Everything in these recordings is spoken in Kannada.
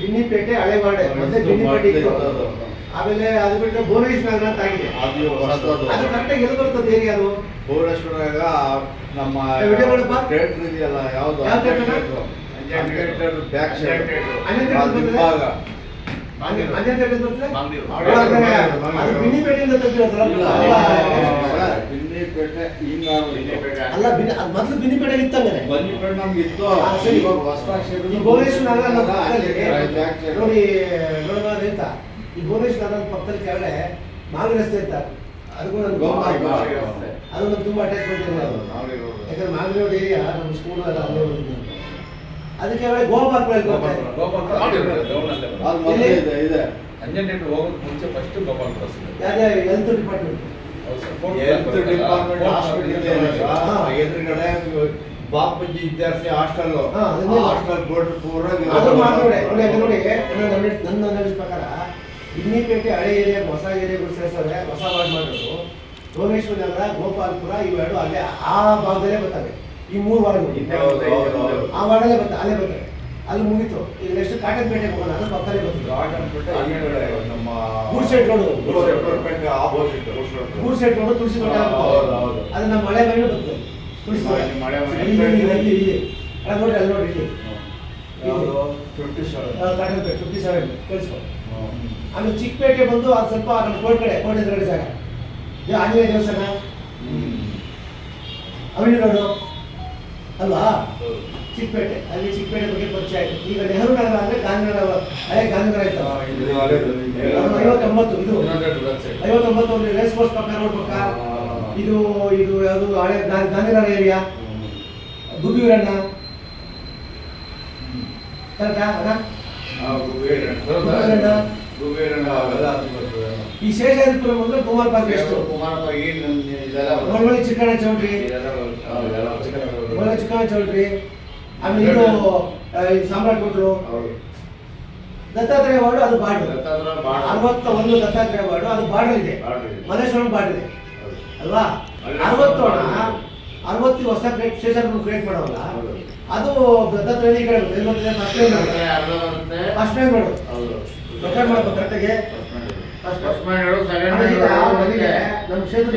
ಬಿನ್ನಿಪೇಟೆ ಹಳೆ ವಾರ್ಡೆ ಮತ್ತೆ ಬಿನ್ನಿಪೇಟೆ ಇತ್ತು. ಆಮೇಲೆ ಅದು ಬಿಟ್ಟರೆ ಭುವನೇಶ್ವರ ನಗರ ಅಂತ ಆಗಿದೆ. ಅದು ಕರೆಕ್ಟಾಗಿ ಎಲ್ಲಿ ಬರ್ತದೆ ಏರಿಯಾ? ಅದು ಭುವನೇಶ್ವರಾಗ ನಮ್ಮ ಥಿಯೇಟರ್ ಇದೆಯಲ್ಲ, ಯಾವ್ದು ಬ್ಯಾಕ್ ಸೈಡ್ ಭಾಗ ಬಿನ್ನಿಪೇಟೆಯಿಂದ ತೆಗೆದಿರೋದಲ್ಲ. ಅಲ್ಲ, ಮೊದಲು ಬಿನ್ನಿಪೇಟೆ ಇತ್ತಂದ್ರೆ ಬನ್ನಿಪೇಟೆ ನಮ್ಗೆ ಇತ್ತು. ಈ ಭುವನೇಶ್ವರ ನಗರ ನೋಡಿ ನೋಡೋದು ಅಂತ. ಈ ಭುವನೇಶ್ವರ ನಗರದ ಪಕ್ಕದಲ್ಲಿ ಕೆಳಗಡೆ ಮಾಗಡಿ ರಸ್ತೆ ಅಂತ, ಅದಕ್ಕೂ ನನಗೆ ಅದು ನಮ್ಗೆ ತುಂಬ ಅಟ್ಯಾಚ್ಮೆಂಟ್ ಇದೆ. ಯಾಕಂದ್ರೆ ಮಾಗಡಿ ರೋಡ್ ಏರಿಯಾ ನಮ್ಮ ಸ್ಕೂಲ್ ಎಲ್ಲ ಅಲ್ಲೇ ಹೋಗಿದ್ದು. ಅದಕ್ಕೆ ಒಳ್ಳೆ ಗೋಪಾಲ್ ಹೆಲ್ತ್ ಡಿಪಾರ್ಟ್ಮೆಂಟ್ ಎದುರುಗಡೆ ಬಾಪೂಜಿ ವಿದ್ಯಾರ್ಥಿ ಹಾಸ್ಟೆಲ್ ಬೋರ್ಡ್ ಪೂರ ನೋಡಿ. ನನ್ನ ಅನಿಸ್ ಪ್ರಕಾರ ಬಿನ್ನಿಪೇಟೆ ಹಳೆ ಏರಿಯಾ ಹೊಸ ಏರಿಯಾಗಳು ಸೇರಿಸೋದ್ರೆ ಹೊಸ ವಾರ್ಡ್ ಮಾಡೋದು. ಭುವನೇಶ್ವರ ನಗರ, ಗೋಪಾಲ್ಪುರ ಇವೆರಡು ಅಲ್ಲೇ ಆ ಭಾಗದಲ್ಲೇ ಬರ್ತವೆ. ಈ 3 ವಾರ್ಡ್ಗಳು ಆ ವಾರ್ಡಲ್ಲೇ ಬರ್ತವೆ, ಅಲ್ಲೇ ಬರ್ತವೆ. ಅಲ್ಲಿ ಮುಗಿತು. ಈಗ ನೆಕ್ಸ್ಟ್ ಕಾಟನ್ಪೇಟೆಗೆ ಹೋಗೋಣ, ಅದು ಪಕ್ಕದಲ್ಲೇ ಬರ್ತದೆ. ಗೂಡ್ಸೆಟ್ ರೋಡು, ಗೂಡ್ಸೆಟ್ ರೋಡು, ತುಳಸಿ ತೋಟ, ಅದು ನಮ್ಮ ಮಳೆ ಮೈನು ಬರ್ತದೆ. ತುಳಸಿ ತೋಟ ಇಲ್ಲಿ ನೋಡಿ, ಅಲ್ಲಿ ನೋಡಿ, ಇಲ್ಲಿ ಕಾಟನ್ಪೇಟೆ 57 ಕೇಳಿಸ್ಕೊ. ಆಮೇಲೆ ಚಿಕ್ಕಪೇಟೆ ಬಂದು ಅದು ಸ್ವಲ್ಪ ನಮ್ಮ ಕೋಟೆ ಎದುರುಗಡೆ ಜಾಗ, ಆಂಜನೇಯ ದೇವಸ್ಥಾನ, ಅವಿನಿ ರೋಡು ಅಲ್ವಾ, ಚಿಕ್ಕಪೇಟೆ. ಅಲ್ಲಿ ಚಿಕ್ಕಪೇಟೆ ಬಗ್ಗೆ ಪರಿಚಯ ಆಯ್ತು. ಈಗ ನೆಹರು ನಗರ ಅಂದ್ರೆ ಗಾಂಧಿನಗರ, ಹಳೆ ಗಾಂಧಿನಗರ ಇತ್ತು. 59 ಇದು 59 ರೇಸ್ ಕೋರ್ಸ್ ಪಕ್ಕ, ರೋಡ್ ಪಕ್ಕ. ಇದು ಯಾವುದು ಹಳೆ ಗಾಂಧಿನಗರ ಏರಿಯಾ, ಗುಬ್ಬಿವೀರಣ್ಣ ಕರೆಕ್ಟಾ? ಈ ಶೇಷಾದ್ರಿಪುರ ಬಂದ್ರೆ ಕುಮಾರ ಪಾರ್ಕ್, ಎಷ್ಟು ಚಿಕ್ಕಣ್ಣ ಚೌಟ್ರಿ, ಚಿಕ್ಕಣ್ಣ ಚೌಟ್ರಿ. ಆಮೇಲೆ ಇದು ಸಾಮ್ರಾಟ್ ಕೊಟ್ರು, ದತ್ತಾತ್ರೇಯ ವಾರ್ಡು, ಅದು ಬಾರ್ಡರ್ 61 ದತ್ತಾತ್ರೇಯ ವಾರ್ಡು, ಅದು ಬಾರ್ಡರ್ ಇದೆ. ಮಲ್ಲೇಶ್ವರಂ ಬಾರ್ಡರ್ ಇದೆ ಅಲ್ವಾ. 60 ಹೊಸ ಶೇಷಾದ್ರಿಪುರ ಕ್ರಿಯೇಟ್ ಮಾಡೋಲ್ಲ, ಅದು ದತ್ತಾತ್ರೇಯ ಈ ಕಡೆ ಫಸ್ಟ್ ಟೈಮ್ ಮಾಡು ರೆಕಾರ್ಡ್ ಮಾಡಬೇಕು ಕರೆಕ್ಟಾಗಿ. ನಮ್ಮ ಕ್ಷೇತ್ರದ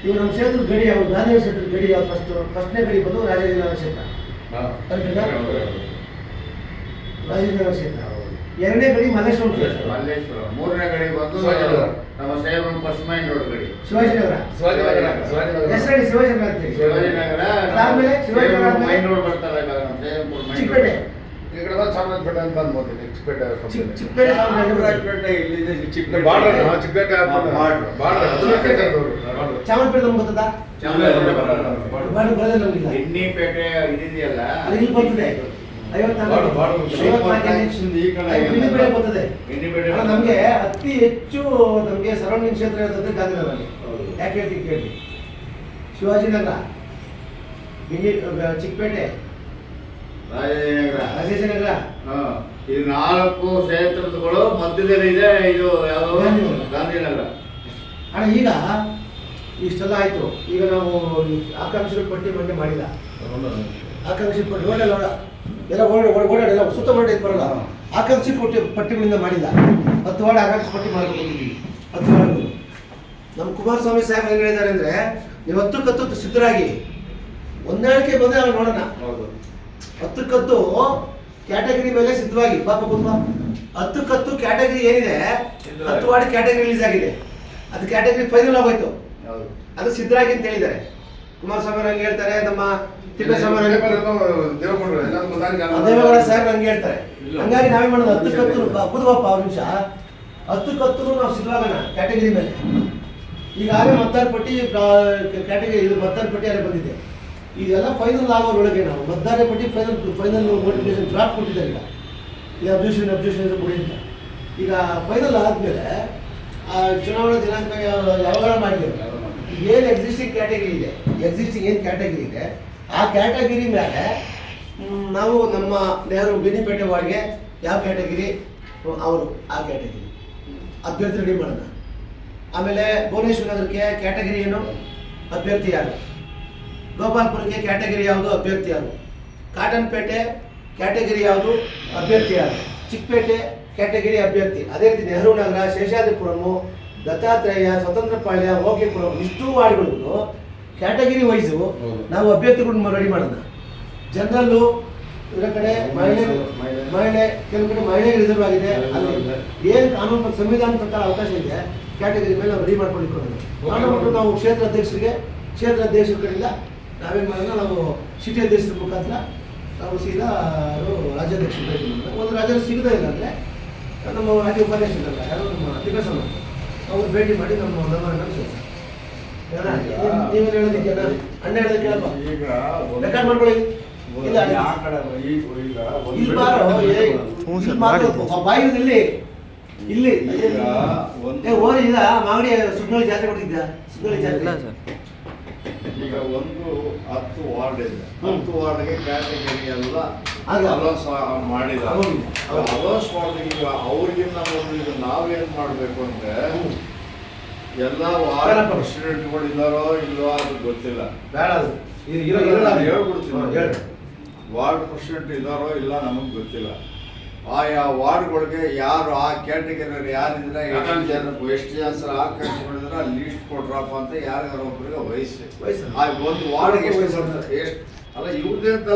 ಇವು ನಮ್ಮ ಕ್ಷೇತ್ರದ ಗಡಿ ಯಾವುದು? ಗಾಂಧಿ ಕ್ಷೇತ್ರದ ಗಡಿ ಯಾವುದು? ಫಸ್ಟ್ನೇ ಗಡಿ ಬಂದು ರಾಜೇಂದ್ರನಗರ ಕ್ಷೇತ್ರ, ರಾಜೇಂದ್ರನಗರ ಕ್ಷೇತ್ರ. ಎರಡನೇ ಗಡಿ ಮಲ್ಲೇಶ್ವರ ಕ್ಷೇತ್ರ, ಮೂರನೇ ಗಡಿ ಬಂದು ನಮ್ಮ ಸೇವಂ ಪಶ್ಚಿಮ ರೋಡ್ ಗಡಿ ಶಿವಾಜಿನಗರ. ಹೆಸರು ಶಿವಾಜಿನಗರ ಅಂತೀವಿ. ಶಿವಾಜಿನಗರ ಆದ್ಮೇಲೆ ಶಿವಾಜಿನಗರ ಮೈನ್ ರೋಡ್ ಬರ್ತಾರೆ ಚಿಕ್ಕಪೇಟೆ. ಈ ಕಡೆ ಚಾಮರಾಜಪೇಟೆ ಅಂತ ಬಂದ್ಬೋದು. ಚಿಕ್ಕಪೇಟೆ ಚಾಮರಾಜಪೇಟೆ ನಮ್ಗೆ ಗೊತ್ತದ? ಬಿನ್ನಿಪೇಟೆ ಇದೆಯಲ್ಲ, ಅಲ್ಲಿ ಬರ್ತದೆ. 54 ಬರ್ತದೆ. ನಮಗೆ ಅತಿ ಹೆಚ್ಚು ನಮಗೆ ಸರೌಂಡಿಂಗ್ ಕ್ಷೇತ್ರ ಇರ್ತದೆ ಗಾಂಧಿನಗರಲ್ಲಿ. ಯಾಕೆ ಹೇಳ್ತೀನಿ ಕೇಳಿ. ಶಿವಾಜಿನಗರ, ಚಿಕ್ಕಪೇಟೆ, ರಾಜೇಶನಗರ, ಇದು 4 ಕ್ಷೇತ್ರಗಳು ಮಧ್ಯದಲ್ಲಿ ಇದೆ. ಇದು ಯಾವುದು? ಗಾಂಧಿನಗರ. ಅಣ್ಣ ಈಗ ಇಷ್ಟೆಲ್ಲ ಆಯ್ತು. ಈಗ ನಾವು ಆಕಾಂಕ್ಷಿಗಳ ಪಟ್ಟಿ ಮಂಡೆ ಮಾಡಿಲ್ಲ. ಆಕಾಂಕ್ಷಿ ಪಟ್ಟಿ ಓಡಲ್ಲ ಎಲ್ಲ ಓಡಾಡೆಲ್ಲ ಸುತ್ತ ಮಾಡಿ ಬರಲ್ಲ. ಆಕಾಂಕ್ಷಿ ಪಟ್ಟಿಗಳಿಂದ ಮಾಡಿಲ್ಲ. 10 ವಾರ್ಡ್ ಆಕಾಂಕ್ಷಿ ಪಟ್ಟಿ ಮಾಡ್ಕೊಂಡಿದ್ದೀವಿ. 10 ವಾರ್ಡ್ ನಮ್ಮ ಕುಮಾರಸ್ವಾಮಿ ಸಾಹೇಬ್ ಏನು ಹೇಳಿದ್ದಾರೆ ಅಂದರೆ, ನೀವು 10 ಸಿದ್ಧರಾಗಿ ಹೊಂದಾಣಿಕೆ ಬಂದರೆ ನಾವು ನೋಡೋಣ. 10 ಕ್ಯಾಟಗರಿ ಮೇಲೆ ಸಿದ್ಧವಾಗಿ ಪಾಪ ಕುಟುಂಬ 10 ಕ್ಯಾಟಗರಿ ಏನಿದೆ, 10 ವಾರ್ಡ್ ಕ್ಯಾಟಗರಿ ರಿಲೀಸ್ ಆಗಿದೆ. ಅದು ಕ್ಯಾಟಗರಿ ಫೈನಲ್ ಆಗೋಯ್ತು, ಅದು ಸಿದ್ಧರಾಗಿ ಅಂತ ಹೇಳಿದ್ದಾರೆ. ಕುಮಾರಸ್ವಾಮಿ ಹಂಗೆ ಹೇಳ್ತಾರೆ, ನಮ್ಮ ದೇವೇಗೌಡ ಸಾಹೇಬ್ ಹಂಗೆ ಹೇಳ್ತಾರೆ. ಹಂಗಾಗಿ ನಾವೇ ಮಾಡೋದು 10 ಕುದುವಪ್ಪ ಅವ್ರ ನಿಮಿಷ 10 ನಾವು ಸಿದ್ಧವಾಗೋಣ ಕ್ಯಾಟಗರಿ ಮೇಲೆ. ಈಗಾಗಲೇ ಮತದಾರ ಪಟ್ಟಿ ಕ್ಯಾಟಗರಿ ಇದು ಮತದಾರ ಪಟ್ಟಿ ಅಲ್ಲೇ ಬಂದಿದೆ. ಇದೆಲ್ಲ ಫೈನಲ್ ಆಗೋರೊಳಗೆ ನಾವು ಮತದಾರ ಪಟ್ಟಿ ಫೈನಲ್ ನೋಟಿಫಿಕೇಶನ್ ಡ್ರಾಫ್ಟ್ ಕೊಟ್ಟಿದ್ದಾರೆ. ಈಗ ಅಬ್ಜೆಕ್ಷನ್ ಕೊಡಿ ಅಂತ. ಈಗ ಫೈನಲ್ ಆದಮೇಲೆ ಚುನಾವಣಾ ದಿನಾಂಕ ಯಾವಾಗ ಮಾಡಿದ್ದೇವೆ, ಏನು ಎಕ್ಸಿಸ್ಟಿಂಗ್ ಕ್ಯಾಟಗರಿ ಇದೆ, ಎಕ್ಸಿಸ್ಟಿಂಗ್ ಏನು ಕ್ಯಾಟಗರಿ ಇದೆ ಆ ಕ್ಯಾಟಗರಿ ಮೇಲೆ ನಾವು ನಮ್ಮ ನೆಹರು ಬಿನ್ನಿಪೇಟೆ ವಾರ್ಡ್ಗೆ ಯಾವ ಕ್ಯಾಟಗರಿ ಅವರು ಆ ಕ್ಯಾಟಗರಿ ಅಭ್ಯರ್ಥಿ ರೆಡಿ ಮಾಡೋಣ. ಆಮೇಲೆ ಭುವನೇಶ್ವರ ನಗರಕ್ಕೆ ಕ್ಯಾಟಗರಿ ಏನು, ಅಭ್ಯರ್ಥಿ ಯಾರು, ಗೋಪಾಲ್ಪುರಕ್ಕೆ ಕ್ಯಾಟಗರಿ ಯಾವುದು, ಅಭ್ಯರ್ಥಿ ಯಾರು, ಕಾಟನ್ಪೇಟೆ ಕ್ಯಾಟಗರಿ ಯಾವುದು, ಅಭ್ಯರ್ಥಿ ಯಾರು, ಚಿಕ್ಕಪೇಟೆ ಕ್ಯಾಟಗಿರಿ ಅಭ್ಯರ್ಥಿ. ಅದೇ ರೀತಿ ನೆಹರು ನಗರ, ಶೇಷಾದ್ರಿಪುರಮು, ದತ್ತಾತ್ರೇಯ, ಸ್ವತಂತ್ರಪಾಳ್ಯ, ಓಕೆಪುರಂ ಇಷ್ಟೂ ವಾರ್ಡ್ಗಳಿಗೂ ಕ್ಯಾಟಗಿರಿ ವೈಸು ನಾವು ಅಭ್ಯರ್ಥಿಗಳನ್ನ ರೆಡಿ ಮಾಡೋಣ. ಜನರಲ್ಲು ಇದರ ಕಡೆ ಮಹಿಳೆ ಕೆಲವು ಕಡೆ ಮಹಿಳೆಗೆ ರಿಸರ್ವ್ ಆಗಿದೆ. ಅಲ್ಲಿ ಏನು ಕಾನೂನು ಸಂವಿಧಾನ ಪ್ರಕಾರ ಅವಕಾಶ ಇದೆ ಕ್ಯಾಟಗರಿ ಮೇಲೆ ನಾವು ರೆಡಿ ಮಾಡ್ಕೊಂಡಿಟ್ಕೊಂಡು ಮಾಡ್ಬಿಟ್ಟು ನಾವು ಕ್ಷೇತ್ರ ಅಧ್ಯಕ್ಷರ ಕಡೆಯಿಂದ ನಾವೇನು ಮಾಡೋಣ, ನಾವು ಸಿಟಿ ಅಧ್ಯಕ್ಷರ ಮುಖಾಂತರ ನಾವು ಸೀದಾ ರಾಜ್ಯಾಧ್ಯಕ್ಷರು ಭೇಟಿ ಮಾಡೋಣ. ಒಂದು ರಾಜ್ಯ ಸಿಗದೇ ಇಲ್ಲ ಅಂದರೆ ನಮ್ಮ ರಾಜ್ಯ ಉಪಾಧ್ಯಕ್ಷರಲ್ಲ ಯಾರು ನಮ್ಮ ತಿಮ್ಮಸಮ್ಮ ಅವ್ರು ಭೇಟಿ ಮಾಡಿ ನಮ್ಮ ಸೇರಿಸಿ ನೀವೇನು ಹೇಳೋದಕ್ಕೆ ಅಣ್ಣ ಹೇಳೋದಕ್ಕೆ ಕೇಳಪ್ಪ, ಈಗ ರೆಕಾರ್ಡ್ ಮಾಡ್ಕೊಳ್ಳಿ. ಇಲ್ಲ ಇಲ್ಲಿ ಬಾಯಿದಲ್ಲಿ ಇಲ್ಲಿ ಓರಿ ಈಗ ಮಾಗಡಿ ಸುಗ್ನಳ್ಳಿ ಜಾತ್ರೆ ಕೊಟ್ಟಿದ್ದ ಸುಗ್ನಳ್ಳಿ ಜಾತ್ರೆ. ಈಗ ಒಂದು 10 ವಾರ್ಡ್ ಇದೆ. 10 ವಾರ್ಡ್ಗೆ ಕ್ಯಾಟಗರಿ ಎಲ್ಲ ಅಲೌನ್ಸ್ ಮಾಡಿದ್ದಾರೆ. ಅಲೌನ್ಸ್ ಮಾಡಿದಾಗ ಅವ್ರಿಗಿನ್ನ ಮೊದಲು ಈಗ ನಾವೇನ್ ಮಾಡ್ಬೇಕು ಅಂದ್ರೆ ಎಲ್ಲ ವಾರ್ಡ್ ಪ್ರೆಸಿಡೆಂಟ್ಗಳು ಇದ್ದಾರೋ ಇಲ್ವೋ ಅದು ಗೊತ್ತಿಲ್ಲ. ಬೇಡ ಅದು ಹೇಳ್ಬಿಡ್ತೀನಿ. ವಾರ್ಡ್ ಪ್ರೆಸಿಡೆಂಟ್ ಇದ್ದಾರೋ ಇಲ್ಲ ನಮಗೆ ಗೊತ್ತಿಲ್ಲ. ಆಯಾ ವಾರ್ಡ್ಗಳಿಗೆ ಯಾರು ಆ ಕ್ಯಾಟಗರಿ ಯಾರಿದ್ರೆ ಎಷ್ಟು ಜನ ಆಕಾಶಗಳಿದ್ರೆ ಲೀಸ್ಟ್ ಕೊಟ್ರಪ್ಪ ಅಂತ ಯಾರಿಗಾರ ಒಬ್ಬರಿಗೆ ವಯಸ್ಸು. ಆ ಒಂದು ವಾರ್ಡ್ಗೆ ಎಷ್ಟು ಅಲ್ಲ ಇವ್ರದೇ ಅಂತ